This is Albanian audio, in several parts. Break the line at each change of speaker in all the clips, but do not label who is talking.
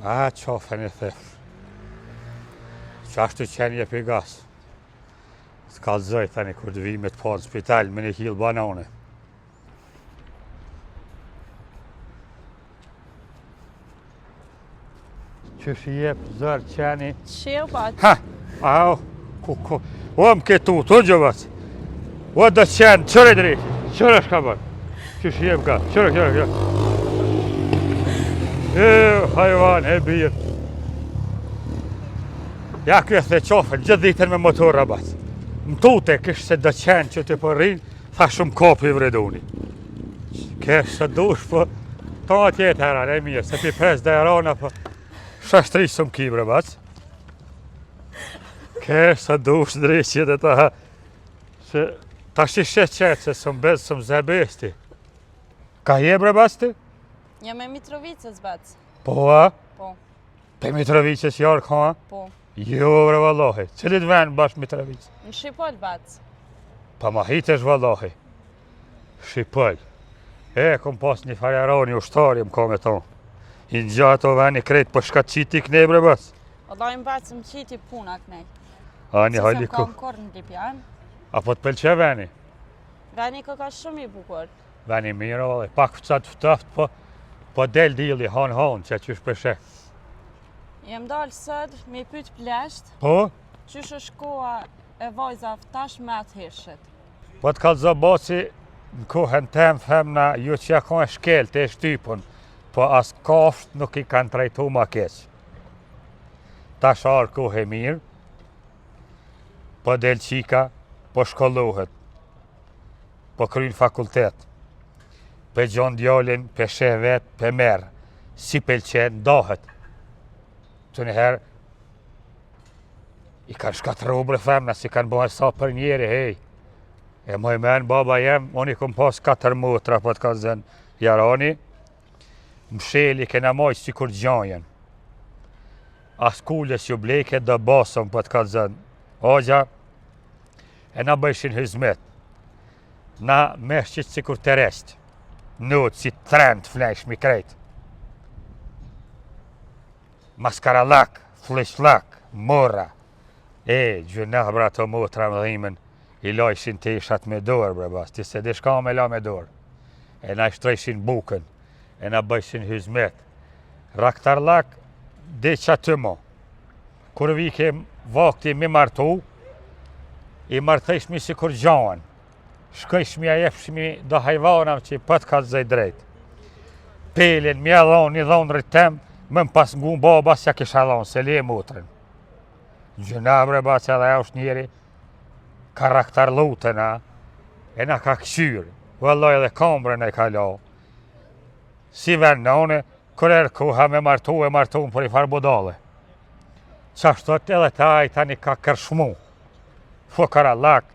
Qofën e thef. Qashtu qenje për gas. S'kallzoj tani kur të vi me të pa në spital me një kilë banane. Qysh i jep zërë qeni?
Qeo bat.
Ha! Au! Ku? O më këtu, të gjëvat. O dhe qenë, qërë drejtë. Qërë është ka bërë. Qysh i jep ka. Qërë. Hajvan, e birë. Ja kjo the qofën, gjithë ditën me motor rabat. Më tute, kështë se dhe qenë që të përrinë, tha shumë kopi i vredoni. Kështë se dush, po, ta tjetë heran, e mirë, se pi 5 dhe herana, po, shashtri shumë ki rabat. Kështë se dush drejqit e ta, se ta shishe qetë, se së mbezë, së mzebesti. Ka jeb rabat ti?
Jam e Mitrovicës, bat.
Po, a?
Po.
Pe Mitrovicës jarë ka?
Po.
Jo, bre vallahi. Cilit vend bashkë Mitrovicë?
Në Shqipol, bat.
Pa ma hitesh vallahi. Shqipol. Kom pas një farjaroni ushtari më ka me tonë. I në gjatë o veni krejt për shka qiti kënej bre bas.
Allah im bat, më qiti puna kënej.
A një hajli ku.
Se se më kam në Lipjan.
A po të pëlqe veni?
Veni ka shumë i bukur.
Veni mirë, vallahi. Pak fëcat fëtaft, po del dili, han, që qysh përshe.
Jem dalë sëd, me i pyt plesht.
Po?
Qysh është koha e vajza ftash me atë heshet.
Po të kalzo baci, në kohën tem femna, ju që ja ka e shkel të e shtypun, po as kafsht nuk i kanë trajtu ma keq. Ta sharë kohë e mirë, po del qika, po shkollohet, po kryin fakultet, pe gjon djallin, pe sheh vet, pe merë, si pelqen, dohet. Të njëherë, i kanë shkatru bre femna, si kanë bëhen sa për njeri, hej. E më i men, baba jem, unë i kom pas 4 motra, po të ka zënë jarani, msheli kena majtë si kur gjanjen. As kulles ju bleke dhe basëm, po të ka zënë. Ogja, e na bëjshin hizmet. Na meshqit si kur të rest. Nut, si trend flesh mi krejt. Maskaralak, fleshlak, mora. Gjëna bra të motra më dhimen, i lojshin të ishat me dorë, bre bas, ti se di shka me la me dorë. E na shtrejshin bukën, e na bëjshin hizmet. Raktarlak, di qa të mo. Kur vike vakti mi martu, i martejshmi si kur gjanë. Shkojshmi a jefshmi do hajvanam që pët ka zëj drejt. Pelin, mi a dhonë, i dhonë rritem, më pas ngu baba s'ja kisha dhonë, se li e motrën. Gjëna bre ba që edhe është njeri karakter lutën, e na ka këshyrë. Vëlloj edhe kambrën e ka la. Si ven në une, kër koha me martu për i farë budale. Qashtot edhe ta i tani ka kërshmu. Fukarallak.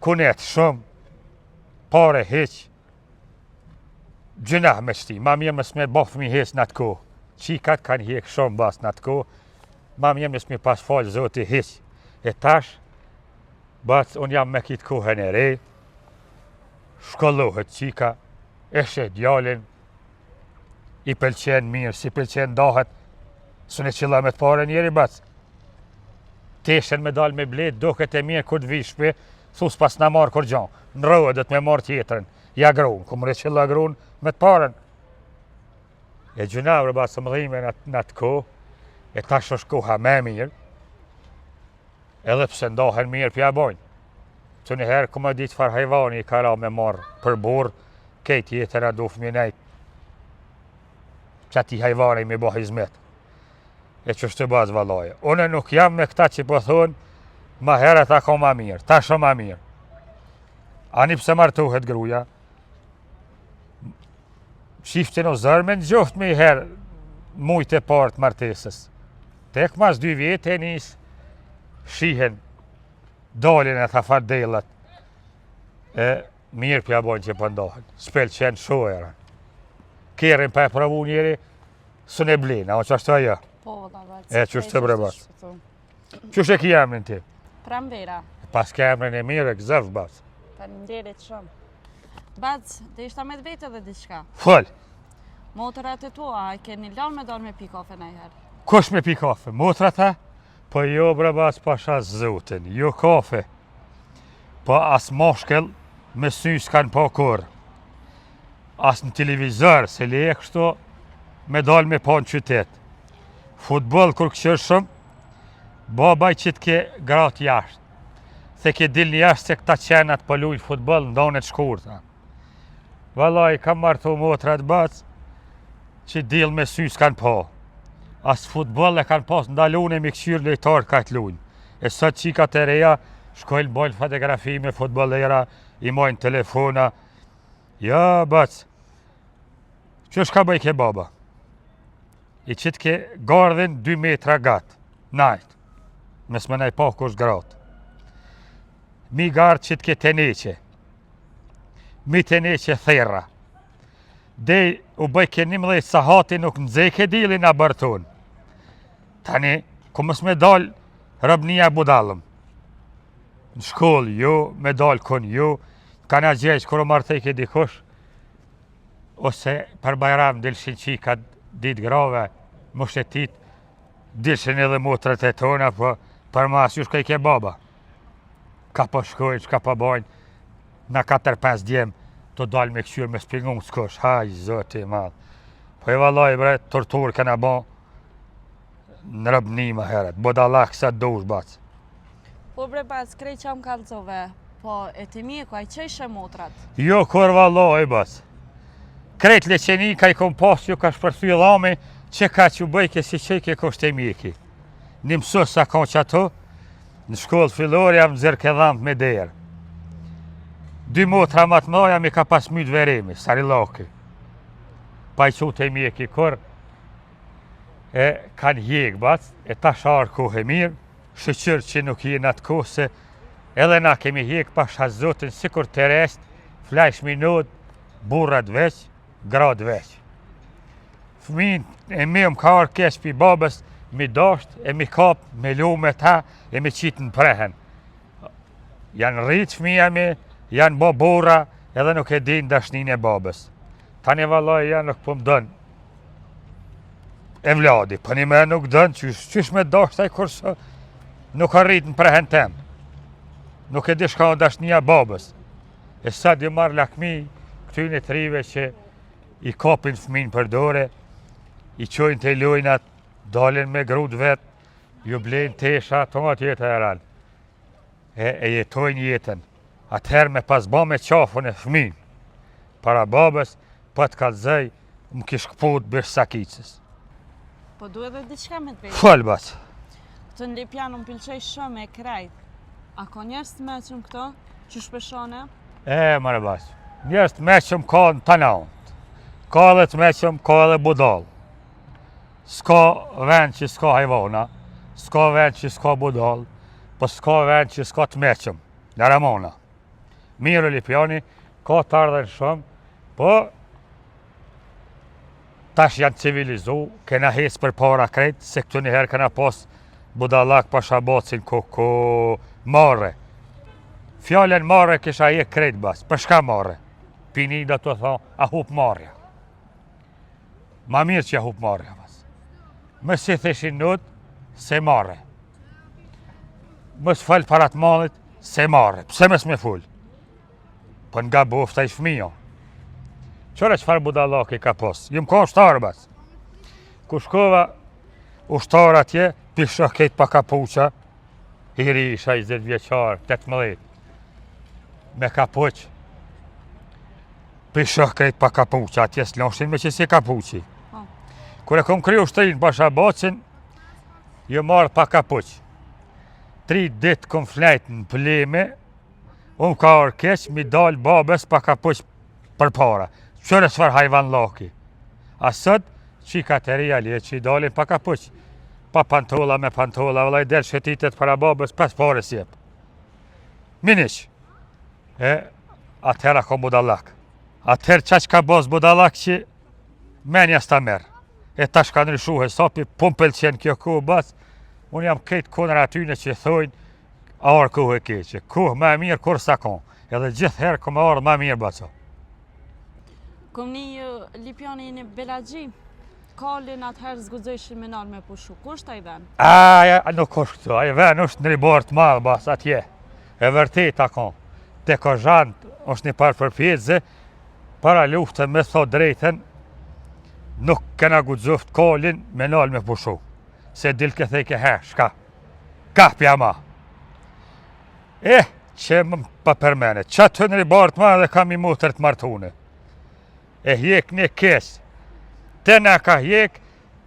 Kunet shumë, pare heq. Gjëna me shti, ma mirë më s'me bëf mi hes në atë ko. Qikat kanë hek shumë bas në atë ko. Ma mirë më s'me pas falë zoti heq. E tash, bas unë jam me kitë kohën e re, shkollohet qika, eshe djallin, i pëlqen mirë, si pëlqen dahet, së në qilla me të pare njeri bas. Teshen me dal me blet, doket e mirë kur të vishpe, thus pas në marë kur gjanë. Në rëve dhe të me marë tjetërën, ja grunë, ku më qilla grunë me të paren. E gjunavre bas të më dhime në atë kohë, e tash është koha me mirë, edhe pse ndohen mirë pja bojnë. Të njëherë, ku më ditë far hajvani i ka ra me marë për burë, kejt jetër a duf mi nejtë. Që ati hajvani me bo hizmet. E që shtë bazë valoje. Une nuk jam me këta që po thonë, ma herët a ka ma mirë, ta shumë ma mirë. Ani pse martohet gruja, shiftin o zërme në gjoft me i herë mujtë e partë martesës. Tek mas 2 vjetë e njësë, shihen, dalin e tha fardelat, e mirë pja bojnë që pëndohen, s'pel qenë shojera. Kerin pa e pravu njeri, së ne blinë, a o që ashtë ajo?
Po, da bat.
E që është të brebat. Qështë e ki emrin ti?
Prambera.
Pas ke emrin e mirë e këzëv, bat.
Faleminderit shumë. Bat, dhe ishta me të vetë edhe diçka.
Fol!
Motrat e tua, keni lanë me dalë me pi kafe najherë?
Kush me pi kafe? Motrat e? Po jo brabas pasha zotin, jo kafe. Po as moshkel me sy s'kan pa kur. As në televizor, se le e kështu me dalë me pa në qytet. Futbol kur këshërshëm, babaj që t'ke gratë jashtë. Se ke dil një jashtë se këta qenat për lujnë futbol në donet shkurta. Valaj, kam marrë të motrat bacë, që dil me sy s'kan pa. As futbol e kanë pas ndalune me këshyrë lejtarë ka të lujnë. E sot qikat e reja, shkojnë bojnë fotografi me futbolera, i mojnë telefona. Ja, bacë, që shka bëj ke baba? I qitë ke gardhin 2 metra gatë, najtë, mes më nej pa kush gratë. Mi gardë qitë ke teneqe, mi teneqe thera. Dej u bëj ke 11 sahati nuk nëzeke dili nga bërton. Tani, ku mës me dal rëbnia budalëm. Në shkollë jo, me dal kun jo, kana gjeqë kërë martej ke dikush, ose për bajram dilshin qikat dit grave, mushtetit, dilshin edhe motrat e tona, po për mas ju shkaj ke baba. Ka po shkojnë, shka po bajnë, na 4-5 djemë, të dalë me këshyrë me spingun s'kush, haj, zoti madhë. Po e valaj bre, tortur këna ba në rëbni më heret, bodalak sa dush bacë.
Po bre bas, krej që am kalzove, po e të mjeku, a i që ishe motrat?
Jo, kur valaj bacë. Krejt leqeni ka i kom pas ju ka shpërthy dhami që ka që bëjke si që i ke kështë e mjeki. Një mësus sa ka që ato, në shkollë fillor jam zërë ke dhamë me derë. 2 motra matë mëdha mi ka pas mytë veremi, sarilaki. Pa i qute e mjeki kur, e kanë hjek bacë, e ta sharë kohë e mirë, shëqyrë që nuk jenë atë kohë se edhe na kemi hjek pa shazotin, si kur të rest, flajsh minut, burrat veç, gratë veç. Fëmin e mi më ka arë kesh pi babës, mi dasht, e mi kap, me lu me ta, e mi qitë në prehen. Janë rritë fëmija mi, janë bo bura, edhe nuk e din dashnin e babës. Tani valaj janë nuk po më dënë. E vladi, për një me nuk dënë, qysh me dashtaj kurse nuk arrit në prehen tem. Nuk e di shka dashnia babës. E sa di marrë lakmi, këtyne të rive që i kapin fëmin për dore, i qojnë të lojnat, dalin me grud vetë, ju blejnë tesha, tonë jetë e ranë. E jetojnë jetën. Atëherë me pas ba me qafën e fëmin, para babës, pa të kalzej, më kish këput bësh sakicës.
Po du edhe diqka me të vejtë?
Fëllë basë.
Të në Lipjan më pëlqej shumë e krejt. A ka njerës të meqëm këto, që shpeshone?
Mërë basë. Njerës të meqëm ka në tanaunt. Ka edhe të meqëm, ka edhe budal. S'ka vend që s'ka hajvona, s'ka vend që s'ka budal, po s'ka vend që s'ka të meqëm, në Ramona. Mirë Lipjani, ka të ardhen shumë, po tash janë civilizu, kena hes për para krejt, se këtu njëherë kena pas budalak pa shabacin marre. Fjallën marre kisha je krejt bas, për shka marre? Pini da të thonë, a hup marrja. Ma mirë që a hup marrja bas. Më si theshin nët, se marre. Më s'fall parat malit, se marre. Pse më s'me full? Po nga bofta i fëmija. Qore qëfar budalaki ka pos? Jëm ka ushtarë bas. Ku shkova ushtarë atje, pisha kejt pa kapuqa, i ri isha 20 vjeqarë, 18. Me kapuq, pisha kejt pa kapuqa, atje s'loshin me që si kapuqi. Kure kom kry ushtrin pa shabacin, ju marrë pa kapuq. 3 dit kom flejt në pleme, unë ka orkeq, mi dal babes pa kapuq për para. Qëre sfar hajvan laki. A sët, qika të rria li që i dalin pa kapuq. Pa pantolla me pantolla, vëllaj del shetitet para babes, 5 pare sjep. Miniq. Atëhera ka budallak. Atëherë qaq ka bos budallak që menja s'ta merë. E tash ka ndryshu hesapi, po më pëlqen kjo kohë bas, unë jam këtë konër atyne që thojnë, arë kohë e keqe, kohë me mirë kur sa ka, edhe gjithë herë këmë arë me mirë baco.
Kom një Lipjani një Belagji, kalin atëherë zgudzojshin me nalë me pushu. Kusht a i ven?
Nuk është këtu, a i ven është në ribarë të madhë bas atje. E vërtet akon. Te Kozhant është një parë përpjedzë, para luftën me thot drejten, nuk kena guxoft kalin me nalë me pushu. Se dil këthej ke shka. Kapja ma. Që më pa përmene. Që të në ribarë të madhë dhe kam i mutër të martune. E hjek një kes. Te na ka hjek,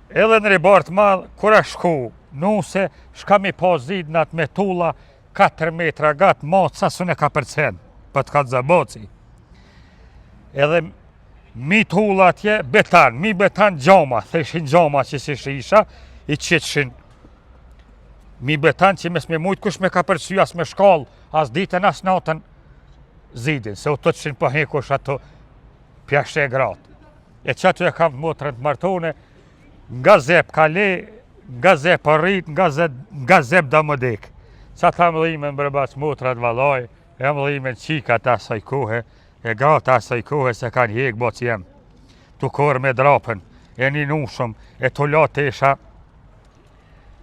edhe në ribarë të madhë, kura shku, nuse, shka mi pa zidnat me tulla, 4 metra gatë matë, sa sune ka përcen, për të ka të zaboci. Edhe mi tulla atje, betan, mi betan gjoma, theshin gjoma që si shisha, i qetshin. Mi betan që mes me mujtë kush me ka përcy as me shkall, as ditën as natën zidin, se u të qënë për hekush ato pjashe e gratë. E që aty e kam motrën të martone, nga zep kale, nga zep arrit, nga zep da më dek. Qa ta më dhime në bërbac motrat valaj, e më dhime në qika ta asaj kohë, e grata asaj kohë se kanë hjek bo që jem. Tu korë me drapen, e një nushëm, e të latë esha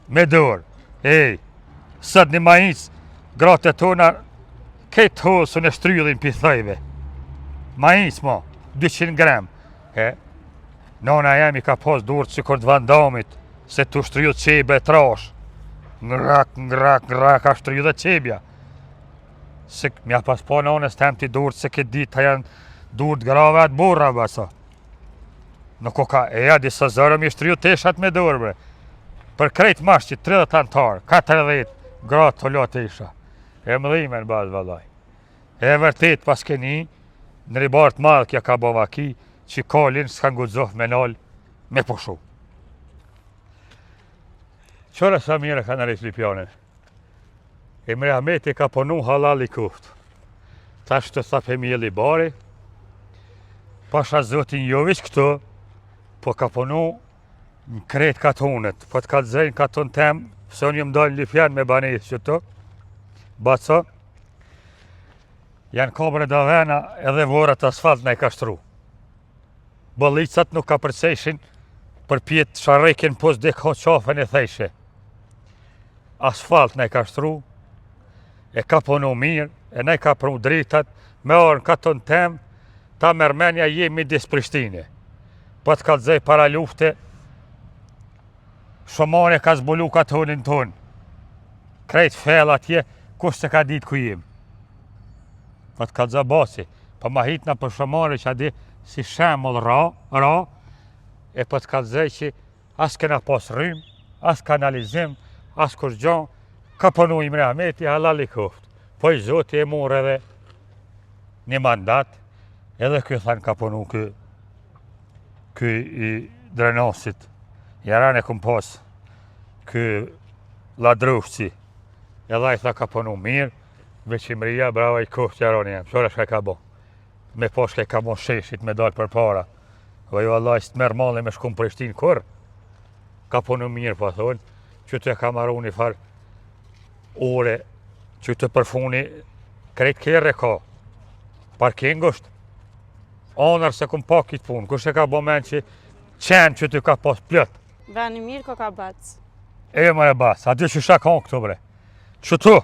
me dorë. Sët një majic, gratë tona, këtë hosën e shtrydhin për thëjve. Majic ma, 200 gram. Nona jemi ka pas durë që kërë të vandamit, se të shtrydhë qebe e trash. Ngrak, a shtrydhë qebja. Se mja pas pa nonës të hem të durë që këtë ditë të janë durë të grave atë burra, basa. Nuk o ka, disa zërëm i shtrydhë teshat me durë, bre. Për krejt mashqit, 30 antarë, 40 gratë të lotë isha. E më dhime në bazë valaj. E vërtet pas keni, në ribartë madhë kja ka bova ki, që kalin s'kan guxof me nalë me pushu. Qëra sa mire ka në rejtë Lipjanin? Emre Ahmeti ka punu halal i kuft. Tash të thapë Emili Bari, pasha zotin Jovic këtu, po ka punu në kretë katonet, po të ka të zëjnë katon tem, se unë jëmë dalë Lipjan me banesë që të, baco, janë kabre da vena edhe vorët asfalt në i ka shtru. Bëllicat nuk ka përcejshin për pjetë sharekin pos dhe ka qafën e thejshe. Asfalt në i ka shtru, e ka punu mirë, e ne ka punu dritat, me orën katon tem, ta mërmenja jemi dis Prishtine. Po të ka të zëj para lufte, Shomane ka zbulu katonin tonë. Krejt fel atje, kush se ka ditë ku jem. Po të ka të zë basi, po ma hitna për Shomane që a di si shemull ra, e po të ka të zëj që as kena pas rrym, as kanalizim, as kush gjon, ka punu Emre Ahmeti halal i kuft. Po i zoti e mor edhe një mandat, edhe kjo thanë ka punu ky i drenasit. Jaran e kum pas ky ladrushci, edhe i tha ka punu mirë, veqimria brava i kuft jaran jem, qora shka ka bo. Me poshke ka bon sheshit me dalë për para. Vaj vallaj së të merë mali me shkum Prishtinë kur, ka punu mirë pa thonë, që të ka maru një farë ore, që të përfuni krejt kjerë ka. Parking është, anër se kum pa kitë punë, kush e ka bo men që qenë që të ka pas plët.
Veni mirë ko ka bac.
Më e bas, aty që shak hanë këtu bre. Që tu,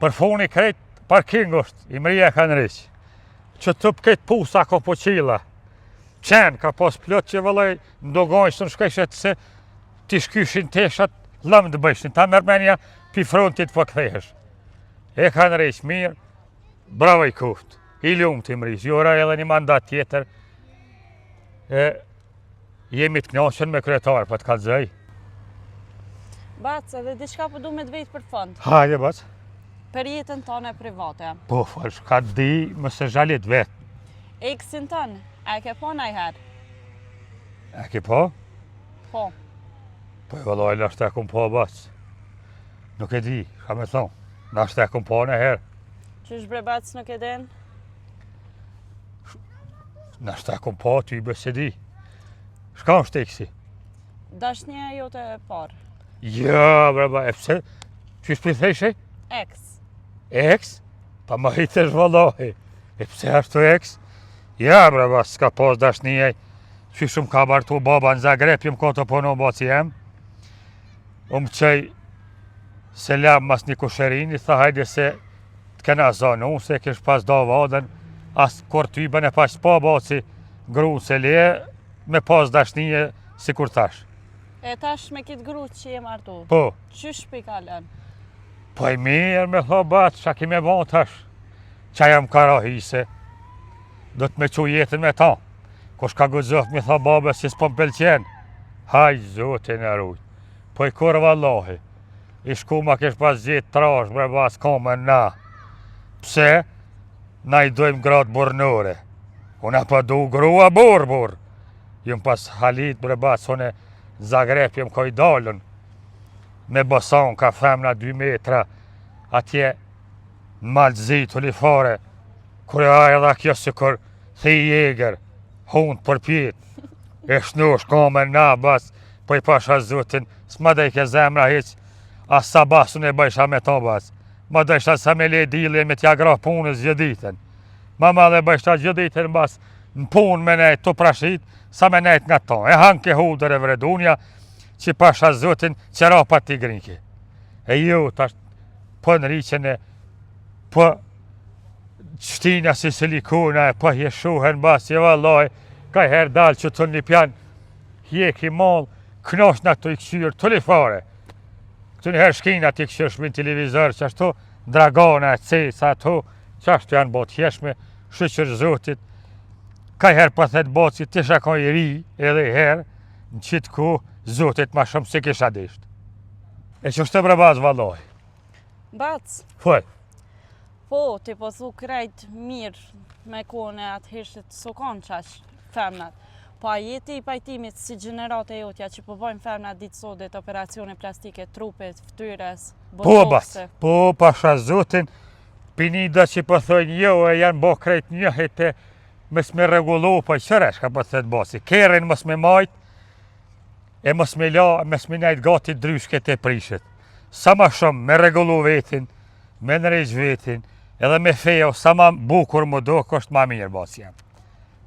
përfuni krejt parking është, Imria ka në rishë. Që të këtë pusa ka po qila. Qenë ka pas plët që vëllaj ndogojnë së në shkeshet se t'i shkyshin teshat lëmë të bëjshin. Ta mërmenja pi frontit po këthehesh. E ka në rishë mirë, bravo i kuft. I lumë të Imrisë, jora edhe një mandat tjetër. Jemi të knaqen me kryetar, po të kalzoj.
Bac, edhe diçka po du me të vejtë për fond.
Hajde, bac.
Për jetën tonë e private.
Po, falsh, ka di më se zhalit vetë.
Eksin tonë, a ke po najherë?
E ke po?
Po.
Po e vëlloj, nështë e kum po, bac. Nuk e di, ka me thonë. Nështë e kum po në herë.
Qysh bre bac nuk e den?
Nështë e kum po, ty i bës e di. Shka është eksi?
Dashnja jote e parë.
Ja, braba, e pse? Qysh për theshe?
Eks.
Eks? Pa më hitesh vëlloj. E pse ashtu eks? Ja, bre, bas, s'ka pas dashnije. Që shumë ka martu baba në Zagreb, jëm ka të punu baci jem. Qej selam mas një kusherini, tha hajde se t'kena zonu, se kish pas da vadën, as kur ty bën e pas pa baci gru se leje, me pas dashnije si kur tash.
E tash me kitë gru që je martu?
Po.
Qysh pi kalen?
Po i mirë me tha bat, qa ki me bon tash? Qa jam karahise, do të me qu jetën me ta. Kush ka guzoft mi tha babe si s'po m'pelqen. Haj zotin e rujt. Po i kur vallahi. I shku ma kesh pas gjitë trash, bre bas kamën na. Pse? Na i dojmë gratë burnore. Una pa du grua bur. Jëm pas halit, bre bas, une Zagreb jëm ka i dalën. Me basan ka femna 2 metra. Atje në malëzi të lifare. Kure aja dha kjo si kur thi jeger. Hunë për pjetë. E shnush kamën na bas. Po i pasha zotin, s'ma dhe i ke zemra heq. As sa basun e bëjsha me ta bas. Ma dhe isha sa me le dili me t'ja gra punës gjëditën. Ma dhe bëjsha gjëditën bas në punë me nejtë të prashit, sa me nejtë nga ta. E hanke hudër e vredunja, që pasha zotin që rapa t'i grinki. E ju tash po në riqen e po qtina si silikona e po jeshuhen bas, që vallaj, ka her dalë që të një pjanë, hjeki malë, knoshna të i këshyrë të lifare. Këtë njëherë shkina t'i këshyrë shmin televizor, që ashtu dragona e ceca ato, që ashtu janë bot jeshme, shëqër zotit. Ka herë për thetë boci, të isha ka i ri edhe herë, në qitë ku zotit ma shumë se kisha dishtë. E që është të brebaz vallaj.
Bac,
Foj.
po, ti po thu krejt mirë me kone atë hishtë të sukon qash femnat. Po a jeti i pajtimit si gjenerate jotja që po bojnë femnat ditë sodit operacione plastike, trupit, ftyres,
Po, bas,
botokse?
po, pasha zotin, pinida që po thojnë jo e janë bo krejt njëhet e mës me regullu, po i qëresh ka po thëtë basi. Kerin mës me majt, e mës me la, mës me najt gati dryshket e prishet. Sa ma shumë me regullu vetin, me nërejgj vetin, edhe me fejo, sa ma bukur më do, kështë ma mirë basi jam.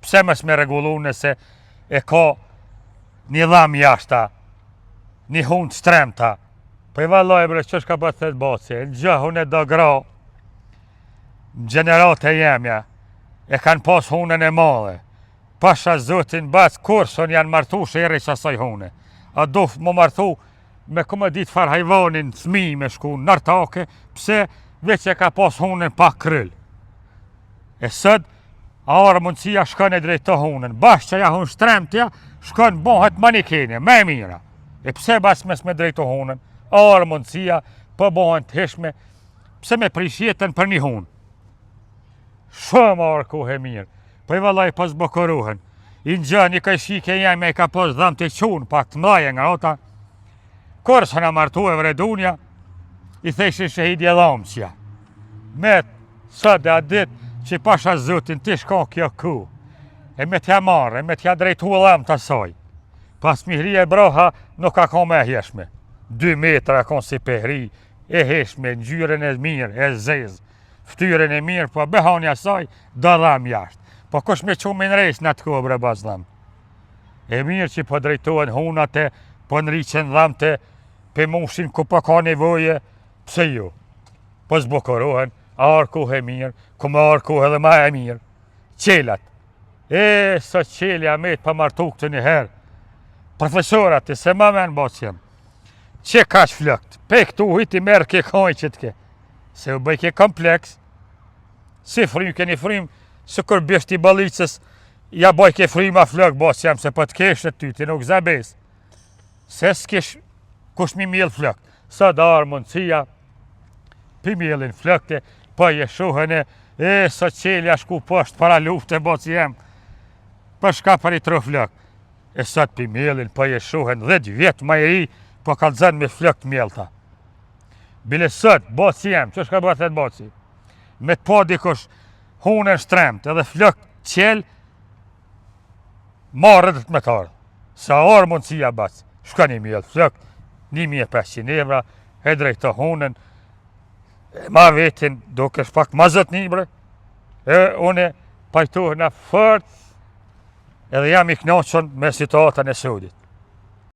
Pse mës me regullu nëse e ka një dham jashta, një hund stremta. Po i vallaj bre, që shka po thëtë basi, në gjahun e do gra, në gjenerate jemja, e kanë pas hunën e madhe. Pasha zotin bas, kurson janë martu shë që asaj hune. A doft më martu me këmë ditë far hajvanin, thmi me shku në nartake, pse veç e ka pas hunën pa kryll. E sët, a orë mundësia shkën e drejt të hunën. Bas që ja hun shtremtja, shkën bohet manikene, me mira. E pse bas mes me drejt të hunën, a orë mundësia, po bohen të heshme, pse me prish jetën për një hunë. Shumë orë kohë e mirë, po i vallaj pas bokoruhen. I në gjë një kaj shike jemi e ka pas dham të qunë, pak të mlaje nga ota. Kërë së në martu e vredunja, i theshin shahidje dhamësja. Me së dhe atë ditë që pasha zotin të shka kjo ku, e me t'ja marrë, e me t'ja drejtu dham të asaj. Pas mihri e broha nuk ka ka me heshme. 2 metra ka si pehri, e heshme, në gjyren e mirë, e zezë. Ftyren e mirë, po behani asaj, do dham jashtë. Po kush me qumë në rejës në atë kohë bre bas dham. E mirë që po drejtohen hunate, po nriqen dhamte, pe mushin ku po ka nevoje, pse jo. Po zbokorohen, arë kohë e mirë, ku me arë kohë edhe ma e mirë. Qelat. E, sot qelja me të pa martu këtë një herë. Profesorat, e se ma me në bacjem. Që ka që flëkt? Pe këtu hiti merë ke kajnë që t'ke. Se u bëjke kompleks, si frim ke një frim, së kur bjesht i balicës, ja bëjke frim a flëk, bas jam, se po t'kesh e ty, ti nuk zabes. Se s'kesh kush mi mjell flëk. Sa darë mundësia, pi mjellin flëkte, po jeshuhen e sa qelja shku poshtë para lufte, bas jam, për shka për i tro flëk. E sot pi mjellin, po jeshuhen 10 vjetë ma i ri, po ka dzën me flëk të mjellta. Bile sot, baci jem, që shka bëhet e të baci? Me të pa dikush hunën shtremt edhe flëk qel, marrë dhe të me tarë. Sa orë mundësia bac, shka një mjellë flëk, 1500 evra, e drejto hunën, ma vetin, do kësh pak ma zët një bre, e une pajtohena fort edhe jam i kënaqur me situatën e sudit.